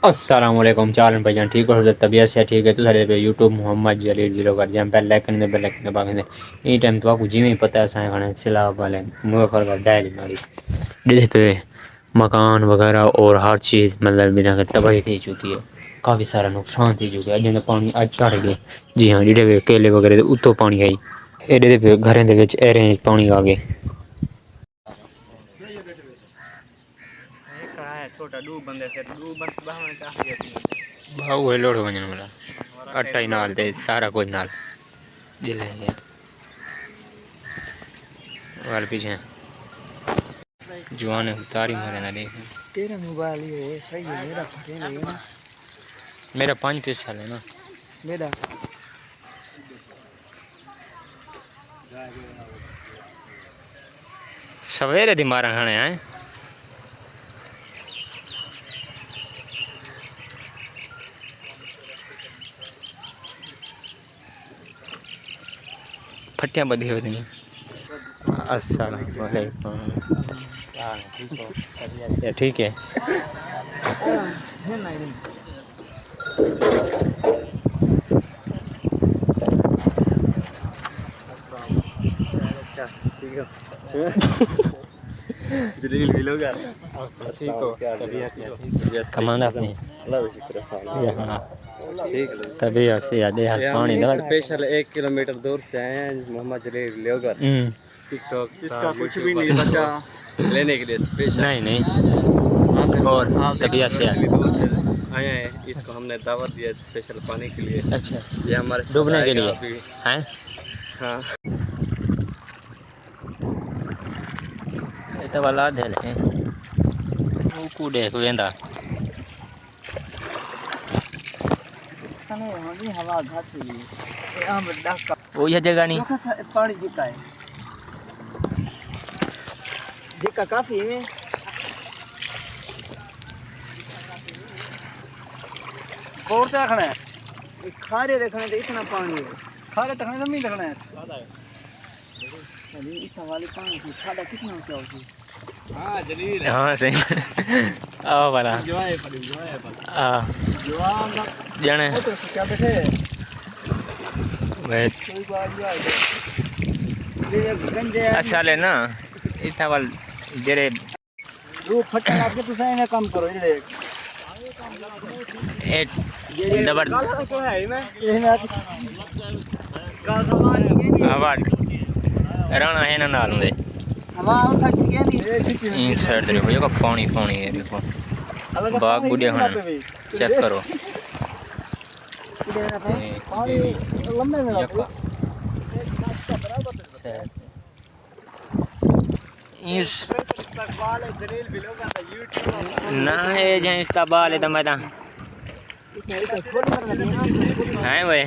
अस्सलामुअलैकुम चालन भाईजान ठीक हो तबीयत से ठीक है तो सारे यूट्यूब मोहम्मद जलील जीरो कर जम बेल आइकन दबा के ई टाइम तो आपको जिवें पता है सारे खाने सिला वाले मुजफ्फर का डायरी मारी जिस पे मकान वगैरह और हर चीज़ मतलब बिना तबाही थी चुकी है। काफ़ी सारा नुकसान थी चुका है जिन्हें पानी अज चढ़ गए। जी हाँ जेडे केले वगैरह उत्तों पानी आई एडे घरें दे विच एरें पानी आ गए। छोटा डू बंदे फिर डू बंद बाहर चाह भाव लोड वजन वाला आटा ही नाल ते सारा कुछ नाल जिले वाल पीछे जवान तारी मारे ना देख तेरा मोबाइल ये सही है मेरा पता नहीं है मेरा 5 साल है ना मेरा सवेरे दी मारा खाने हैं फटियां बधी होती हैं। अस्सलाम वालेकुम ठीक है जलील भी लोग कमांड अपने ठीक तबीयत से याद है पानी दर स्पेशल 1 किलोमीटर दूर से आए हैं मोहम्मद जलील लोगर टिकटॉक इसका कुछ भी नहीं बचा लेने के लिए स्पेशल नहीं और तबीयत से आए हैं। इसको हमने दावत दिया स्पेशल पानी के लिए। अच्छा ये हमारे डूबने के लिए हैं। हाँ ये तो वाला दे ले वो कूदे वेंदा हवा घाट वो ये जगह नहीं पानी जिका है जिका काफी है बोर तो रखना है खारे रखने तो इतना पानी है खारे रखने तो नहीं रखना है इस वाले पानी की खाड़ा कितना ऊंचा होती हाँ जलील हाँ सही आओ वाला हाँ जाने क्या बैठे अच्छा ले ना इतना वाल जेरे वो फटा आपके तो सही ना काम करो ये एक दबर तो है मैं ये ना का समाज आवाज राणा है ना नाल दे हवा उठा छिके नहीं इन साइड देखो ये का पानी पानी है देखो बाग बुढ़िया खाना चेक करो लंबे में इस ना ये जहाँ इस्तेमाल है तो मैं हैं वे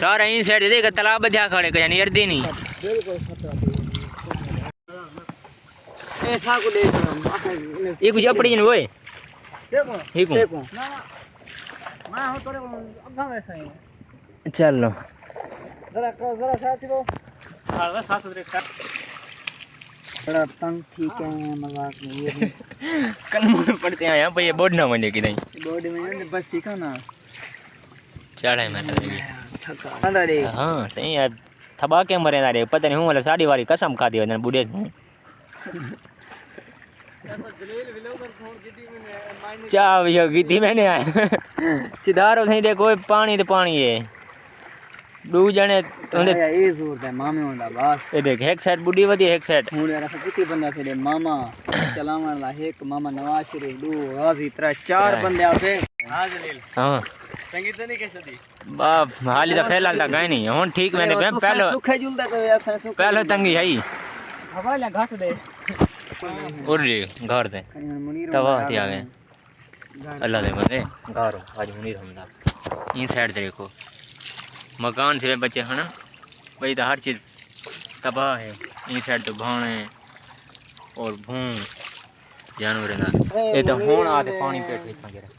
सारा इन साइड देखा तालाब बजा खड़े कहीं नहीं अर्दी नहीं ये कुछ अपड़ी जन वो है ठीक हूँ मैं हो तोरे अब्बा वैसा ही चलो जरा साथी वो हां साथ उधर साथ बड़ा तंग ठीक है मजाक में ये कल पड़ते हैं यहाँ पे ये बोर्ड ना बने कि नहीं बॉडी में बस सीखा ना चढ़े मैं थका रे हाँ सही यार थबा के मरे ना रे पता नहीं हूँ वाला साड़ी वाली कसम खा दी वजन बूढ़े चा भैया की मैंने आया चिदारो नहीं देखो पानी तो पानी है दो जने ये जोर है मामे होंदा बस ये देख एक साइड बुढ़ी वदी एक साइड हूं यार कितने बंदा थे मामा चलावन वाला एक मामा नवाज शरीफ दो गाजी त्रा चार बंदे आते हां जलील हां संगीत नहीं कैसे थी बाप हाली तो फैलाल था गए नहीं हुन ठीक मैंने पहले सुखे जुलदा तो यार पहले तंगी है हवा ले घाट दे और जी घर दे तवा आ गए अल्लाह दे बंदे घर आज मुनीर हमदा इन साइड देखो मकान थे बच्चे हैं ना भाई तो हर चीज़ तबाह है इन साइड तो भाने और भूं जानवर ना ये तो होन आते पानी पेट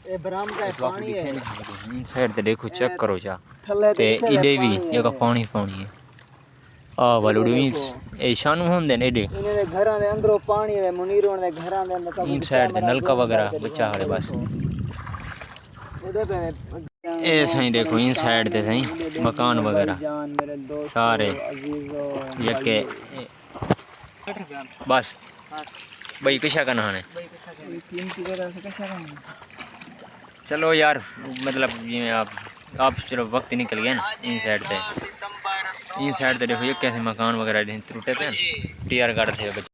ये बराम का पानी है इन साइड तो देखो चेक करो जा ते इडे भी ये का पानी पानी है आ वालुड़ी ए शानू होंदे ने एडे इने घरां दे अंदरों पानी है मुनीरों दे घरां दे अंदर इन साइड दे नलका वगैरह बचा हड़े बस उधर पे ये सही देखो इन साइड ते सही मकान वगैरह जान मेरे दोस्त सारे अजीजों यके बस बस भाई किशा का नहाने कीमती वगैरह से कैसा रहेंगे। चलो यार मतलब ये आप चलो वक्त निकल गया ना इन साइड ते देखो ये कैसे मकान वगैरह टूटे पे टीआर गार्ड थे